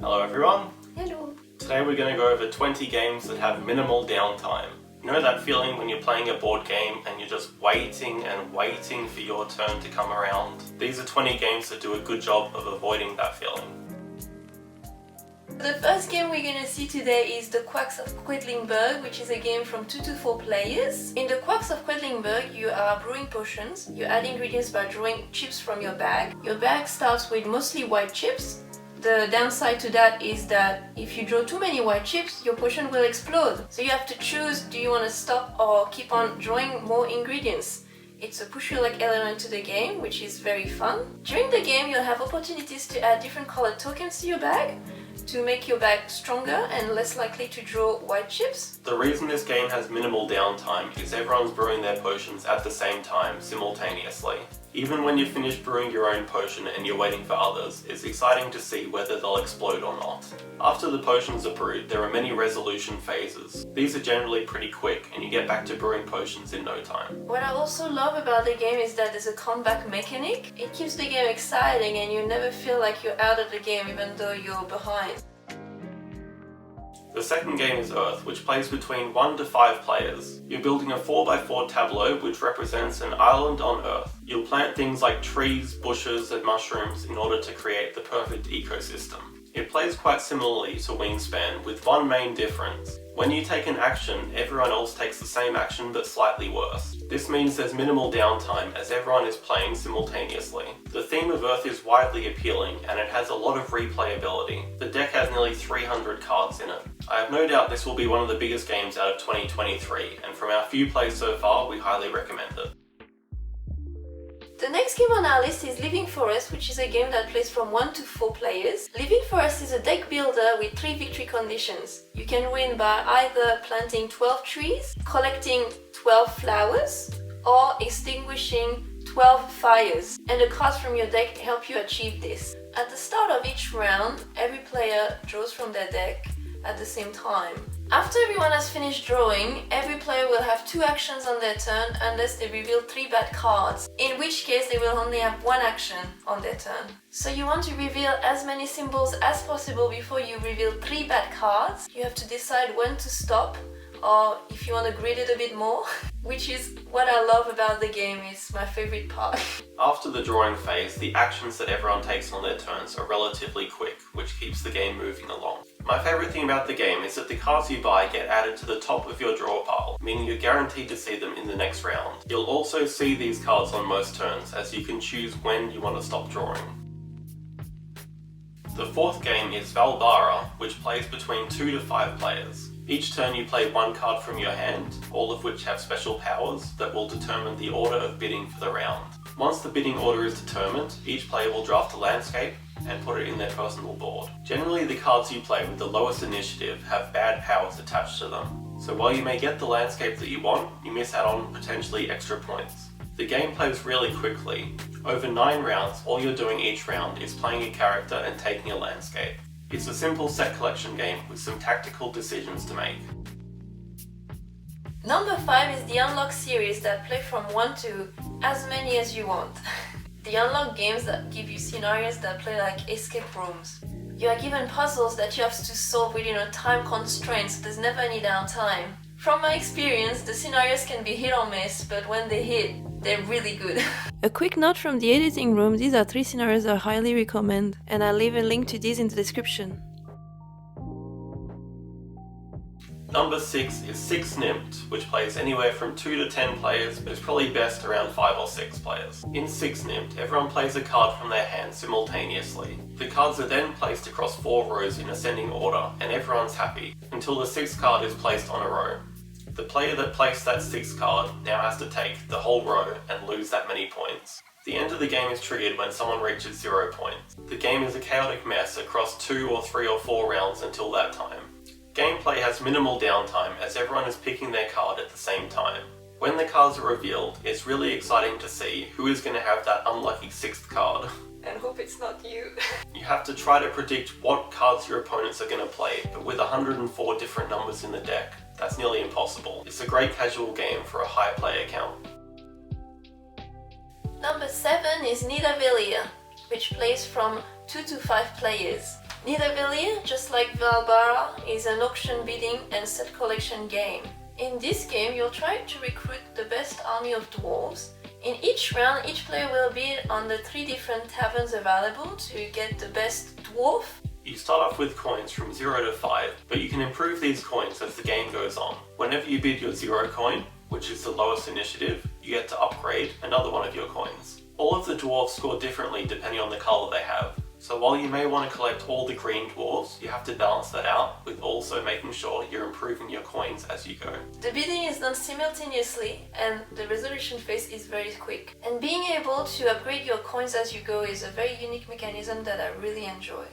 Hello everyone. Hello. Today we're going to go over 20 games that have minimal downtime. You know that feeling when you're playing a board game and you're just waiting and waiting for your turn to come around? These are 20 games that do a good job of avoiding that feeling. The first game we're going to see today is The Quacks of Quedlinburg, which is a game from 2 to 4 players. In The Quacks of Quedlinburg, you are brewing potions. You add ingredients by drawing chips from your bag. Your bag starts with mostly white chips. The downside to that is that if you draw too many white chips, your potion will explode. So you have to choose, do you want to stop or keep on drawing more ingredients? It's a push-your-luck element to the game, which is very fun. During the game, you'll have opportunities to add different colored tokens to your bag to make your bag stronger and less likely to draw white chips. The reason this game has minimal downtime is everyone's brewing their potions at the same time, simultaneously. Even when you finish brewing your own potion and you're waiting for others, it's exciting to see whether they'll explode or not. After the potions are brewed, there are many resolution phases. These are generally pretty quick and you get back to brewing potions in no time. What I also love about the game is that there's a comeback mechanic. It keeps the game exciting and you never feel like you're out of the game even though you're behind. The second game is Earth, which plays between 1 to 5 players. You're building a 4x4 tableau which represents an island on Earth. You'll plant things like trees, bushes and mushrooms in order to create the perfect ecosystem. It plays quite similarly to Wingspan, with one main difference. When you take an action, everyone else takes the same action but slightly worse. This means there's minimal downtime as everyone is playing simultaneously. The theme of Earth is widely appealing and it has a lot of replayability. The deck has nearly 300 cards in it. I have no doubt this will be one of the biggest games out of 2023, and from our few plays so far, we highly recommend it. The next game on our list is Living Forest, which is a game that plays from 1 to 4 players. Living Forest is a deck builder with 3 victory conditions. You can win by either planting 12 trees, collecting 12 flowers, or extinguishing 12 fires. And the cards from your deck help you achieve this. At the start of each round, every player draws from their deck at the same time. After everyone has finished drawing, every player will have 2 actions on their turn unless they reveal 3 bad cards, in which case they will only have 1 action on their turn. So you want to reveal as many symbols as possible before you reveal 3 bad cards. You have to decide when to stop, or if you want to grid it a bit more, which is what I love about the game. It's my favorite part. After the drawing phase, the actions that everyone takes on their turns are relatively quick, which keeps the game moving along. My favourite thing about the game is that the cards you buy get added to the top of your draw pile, meaning you're guaranteed to see them in the next round. You'll also see these cards on most turns, as you can choose when you want to stop drawing. The fourth game is Valbara, which plays between 2 to 5 players. Each turn you play 1 card from your hand, all of which have special powers that will determine the order of bidding for the round. Once the bidding order is determined, each player will draft a landscape and put it in their personal board. Generally, the cards you play with the lowest initiative have bad powers attached to them. So while you may get the landscape that you want, you miss out on potentially extra points. The game plays really quickly. Over 9 rounds, all you're doing each round is playing a character and taking a landscape. It's a simple set collection game with some tactical decisions to make. Number 5 is the Unlock series that play from 1 to as many as you want. The Unlock games that give you scenarios that play like escape rooms. You are given puzzles that you have to solve within a time constraint, so there's never any downtime. From my experience, the scenarios can be hit or miss, but when they hit, they're really good. A quick note from the editing room, these are 3 scenarios I highly recommend, and I'll leave a link to these in the description. Number 6 is 6 Nimped, which plays anywhere from 2 to 10 players, but is probably best around 5 or 6 players. In 6 Nimped, everyone plays a card from their hand simultaneously. The cards are then placed across 4 rows in ascending order, and everyone's happy, until the 6th card is placed on a row. The player that placed that 6th card now has to take the whole row and lose that many points. The end of the game is triggered when someone reaches 0 points. The game is a chaotic mess across 2 or 3 or 4 rounds until that time. Gameplay has minimal downtime as everyone is picking their card at the same time. When the cards are revealed, it's really exciting to see who is going to have that unlucky 6th card. And hope it's not you. You have to try to predict what cards your opponents are going to play, but with 104 different numbers in the deck, that's nearly impossible. It's a great casual game for a high player count. Number 7 is Nidavellir, which plays from 2 to 5 players. Nidavellir, just like Valbara, is an auction bidding and set collection game. In this game, you'll try to recruit the best army of dwarves. In each round, each player will bid on the 3 different taverns available to get the best dwarf. You start off with coins from 0 to 5, but you can improve these coins as the game goes on. Whenever you bid your 0 coin, which is the lowest initiative, you get to upgrade another one of your coins. All of the dwarves score differently depending on the colour they have, so while you may want to collect all the green dwarves, you have to balance that out with also making sure you're improving your coins as you go. The bidding is done simultaneously and the resolution phase is very quick. And being able to upgrade your coins as you go is a very unique mechanism that I really enjoy.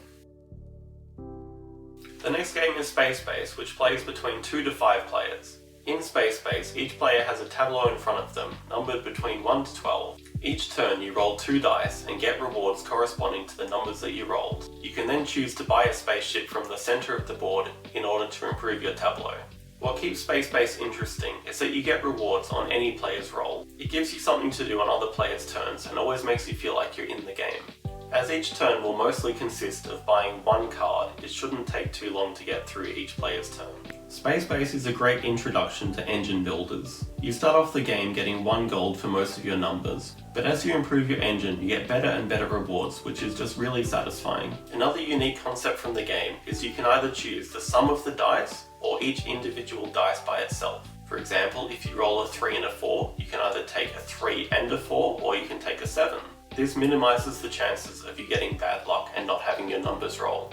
The next game is Space Base, which plays between 2 to 5 players. In Space Base, each player has a tableau in front of them, numbered between 1 to 12. Each turn you roll 2 dice and get rewards corresponding to the numbers that you rolled. You can then choose to buy a spaceship from the centre of the board in order to improve your tableau. What keeps Space Base interesting is that you get rewards on any player's roll. It gives you something to do on other players' turns and always makes you feel like you're in the game. As each turn will mostly consist of buying 1 card, it shouldn't take too long to get through each player's turn. Space Base is a great introduction to engine builders. You start off the game getting 1 gold for most of your numbers, but as you improve your engine you get better and better rewards, which is just really satisfying. Another unique concept from the game is you can either choose the sum of the dice or each individual dice by itself. For example, if you roll a 3 and a 4, you can either take a 3 and a 4 or you can take a 7. This minimises the chances of you getting bad luck and not having your numbers roll.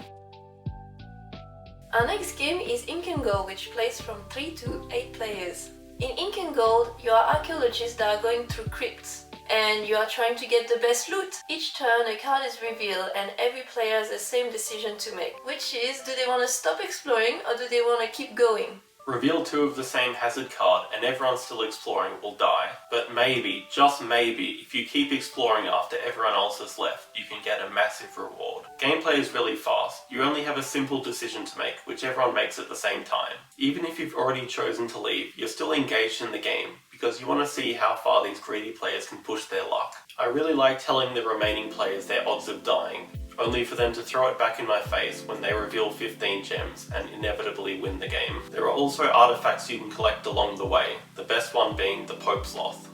Our next game is Ink and Gold, which plays from 3 to 8 players. In Ink and Gold, you are archaeologists that are going through crypts, and you are trying to get the best loot. Each turn a card is revealed and every player has the same decision to make, which is, do they want to stop exploring or do they want to keep going? Reveal 2 of the same hazard card and everyone still exploring will die. But maybe, just maybe, if you keep exploring after everyone else has left, you can get a massive reward. Gameplay is really fast. You only have a simple decision to make, which everyone makes at the same time. Even if you've already chosen to leave, you're still engaged in the game, because you want to see how far these greedy players can push their luck. I really like telling the remaining players their odds of dying, only for them to throw it back in my face when they reveal 15 gems and inevitably win the game. There are also artifacts you can collect along the way, the best one being the Pope Sloth.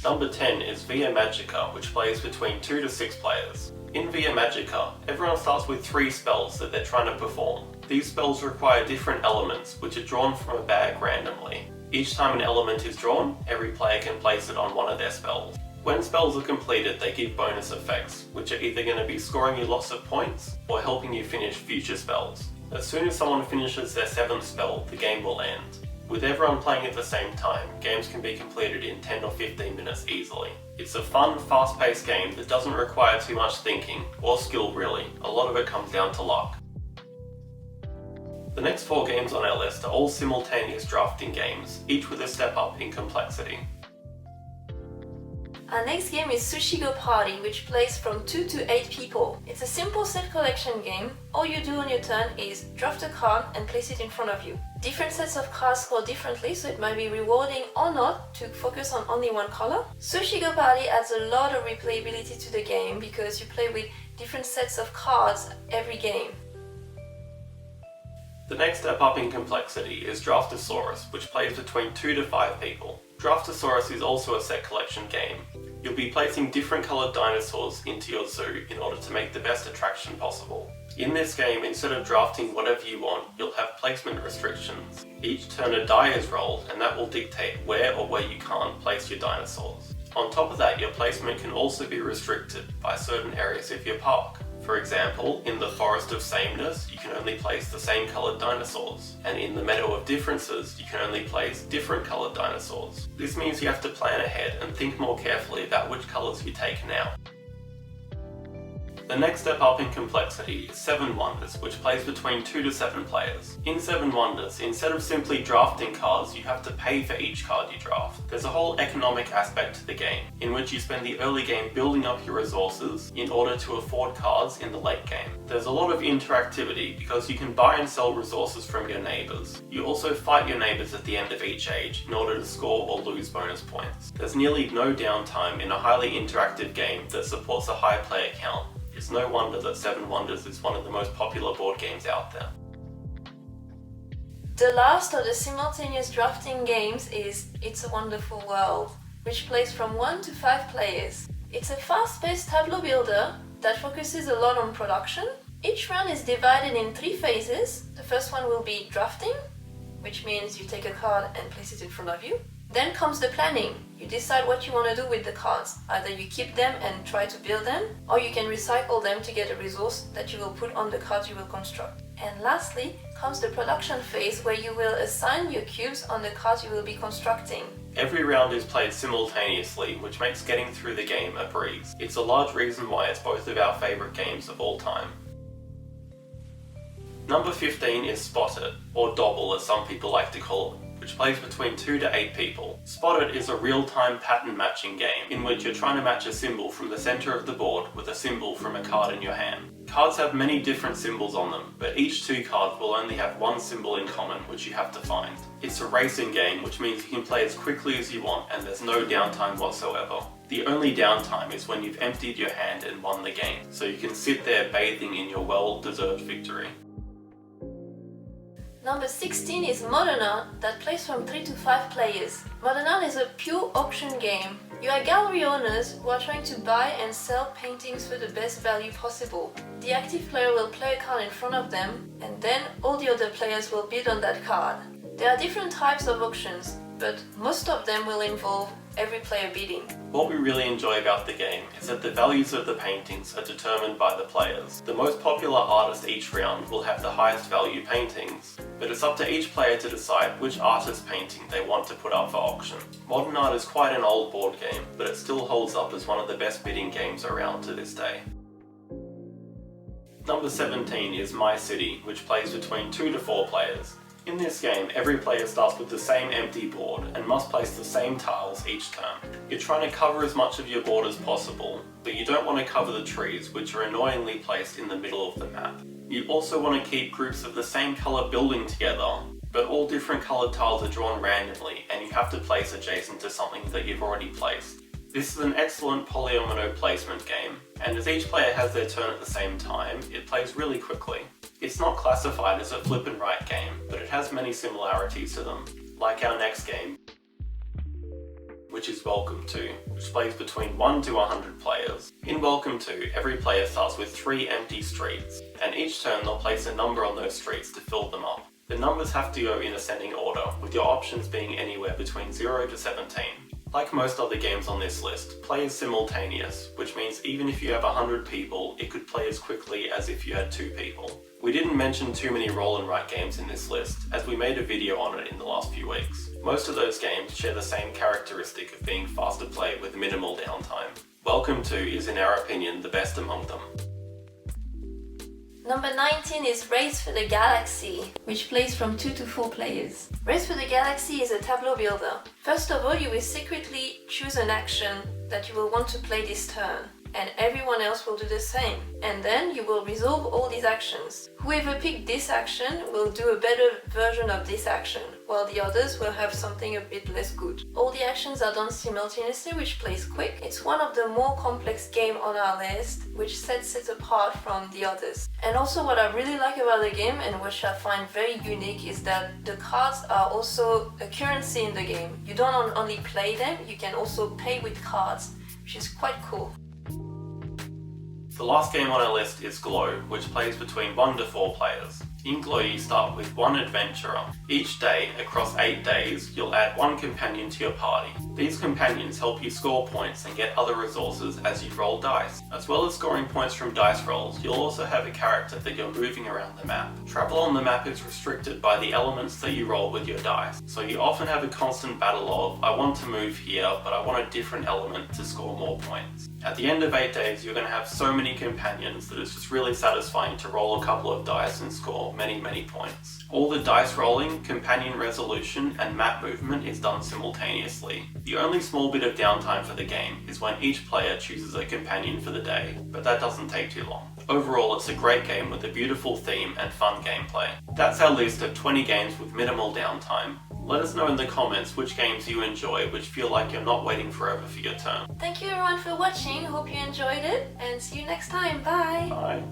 Number 10 is Via Magica, which plays between 2 to 6 players. In Via Magica, everyone starts with 3 spells that they're trying to perform. These spells require different elements, which are drawn from a bag randomly. Each time an element is drawn, every player can place it on one of their spells. When spells are completed, they give bonus effects, which are either going to be scoring you lots of points or helping you finish future spells. As soon as someone finishes their 7th spell, the game will end. With everyone playing at the same time, games can be completed in 10 or 15 minutes easily. It's a fun, fast-paced game that doesn't require too much thinking, or skill really. A lot of it comes down to luck. The next 4 games on our list are all simultaneous drafting games, each with a step up in complexity. Our next game is Sushi Go Party, which plays from 2 to 8 people. It's a simple set collection game. All you do on your turn is draft a card and place it in front of you. Different sets of cards score differently, so it might be rewarding or not to focus on only one color. Sushi Go Party adds a lot of replayability to the game because you play with different sets of cards every game. The next step up in complexity is Draftosaurus, which plays between 2 to 5 people. Draftosaurus is also a set collection game. You'll be placing different coloured dinosaurs into your zoo in order to make the best attraction possible. In this game, instead of drafting whatever you want, you'll have placement restrictions. Each turn a die is rolled, and that will dictate where or where you can't place your dinosaurs. On top of that, your placement can also be restricted by certain areas of your park. For example, in the Forest of Sameness, you can only place the same coloured dinosaurs, and in the Meadow of Differences, you can only place different coloured dinosaurs. This means you have to plan ahead and think more carefully about which colours you take now. The next step up in complexity is Seven Wonders, which plays between 2 to 7 players. In Seven Wonders, instead of simply drafting cards, you have to pay for each card you draft. There's a whole economic aspect to the game, in which you spend the early game building up your resources in order to afford cards in the late game. There's a lot of interactivity because you can buy and sell resources from your neighbours. You also fight your neighbours at the end of each age in order to score or lose bonus points. There's nearly no downtime in a highly interactive game that supports a high player count. It's no wonder that Seven Wonders is one of the most popular board games out there. The last of the simultaneous drafting games is It's a Wonderful World, which plays from 1 to 5 players. It's a fast-paced tableau builder that focuses a lot on production. Each round is divided in 3 phases. The first one will be drafting, which means you take a card and place it in front of you. Then comes the planning. You decide what you want to do with the cards. Either you keep them and try to build them, or you can recycle them to get a resource that you will put on the cards you will construct. And lastly comes the production phase, where you will assign your cubes on the cards you will be constructing. Every round is played simultaneously, which makes getting through the game a breeze. It's a large reason why it's both of our favourite games of all time. Number 15 is Spot It, or Dobble as some people like to call it, which plays between 2 to 8 people. Spot It is a real-time pattern matching game in which you're trying to match a symbol from the centre of the board with a symbol from a card in your hand. Cards have many different symbols on them, but each 2 cards will only have one symbol in common, which you have to find. It's a racing game, which means you can play as quickly as you want and there's no downtime whatsoever. The only downtime is when you've emptied your hand and won the game, so you can sit there bathing in your well-deserved victory. Number 16 is Modern Art, that plays from 3 to 5 players. Modern Art is a pure auction game. You are gallery owners who are trying to buy and sell paintings for the best value possible. The active player will play a card in front of them, and then all the other players will bid on that card. There are different types of auctions, but most of them will involve every player bidding. What we really enjoy about the game is that the values of the paintings are determined by the players. The most popular artist each round will have the highest value paintings, but it's up to each player to decide which artist's painting they want to put up for auction. Modern Art is quite an old board game, but it still holds up as one of the best bidding games around to this day. Number 17 is My City, which plays between 2 to 4 players. In this game, every player starts with the same empty board and must place the same tiles each turn. You're trying to cover as much of your board as possible, but you don't want to cover the trees, which are annoyingly placed in the middle of the map. You also want to keep groups of the same colour building together, but all different coloured tiles are drawn randomly and you have to place adjacent to something that you've already placed. This is an excellent polyomino placement game, and as each player has their turn at the same time, it plays really quickly. It's not classified as a flip and write game, but it has many similarities to them, like our next game, which is Welcome To, which plays between 1 to 100 players. In Welcome To, every player starts with 3 empty streets, and each turn they'll place a number on those streets to fill them up. The numbers have to go in ascending order, with your options being anywhere between 0 to 17. Like most other games on this list, play is simultaneous, which means even if you have 100 people, it could play as quickly as if you had 2 people. We didn't mention too many roll and write games in this list, as we made a video on it in the last few weeks. Most of those games share the same characteristic of being fast to play with minimal downtime. Welcome To is, in our opinion, the best among them. Number 19 is Race for the Galaxy, which plays from 2 to 4 players. Race for the Galaxy is a tableau builder. First of all, you will secretly choose an action that you will want to play this turn, and everyone else will do the same. And then you will resolve all these actions. Whoever picked this action will do a better version of this action, while the others will have something a bit less good. All the actions are done simultaneously, which plays quick. It's one of the more complex games on our list, which sets it apart from the others. And also what I really like about the game, and which I find very unique, is that the cards are also a currency in the game. You don't only play them, you can also pay with cards, which is quite cool. The last game on our list is Glow, which plays between 1 to 4 players. In Glow you start with 1 adventurer. Each day, across 8 days, you'll add 1 companion to your party. These companions help you score points and get other resources as you roll dice. As well as scoring points from dice rolls, you'll also have a character that you're moving around the map. Travel on the map is restricted by the elements that you roll with your dice, so you often have a constant battle of, I want to move here, but I want a different element to score more points. At the end of 8 days, you're going to have so many companions that it's just really satisfying to roll a couple of dice and score many points. All the dice rolling, companion resolution, and map movement is done simultaneously. The only small bit of downtime for the game is when each player chooses a companion for the day, but that doesn't take too long. Overall, it's a great game with a beautiful theme and fun gameplay. That's our list of 20 games with minimal downtime. Let us know in the comments which games you enjoy, which feel like you're not waiting forever for your turn. Thank you everyone for watching, hope you enjoyed it, and see you next time, bye! Bye!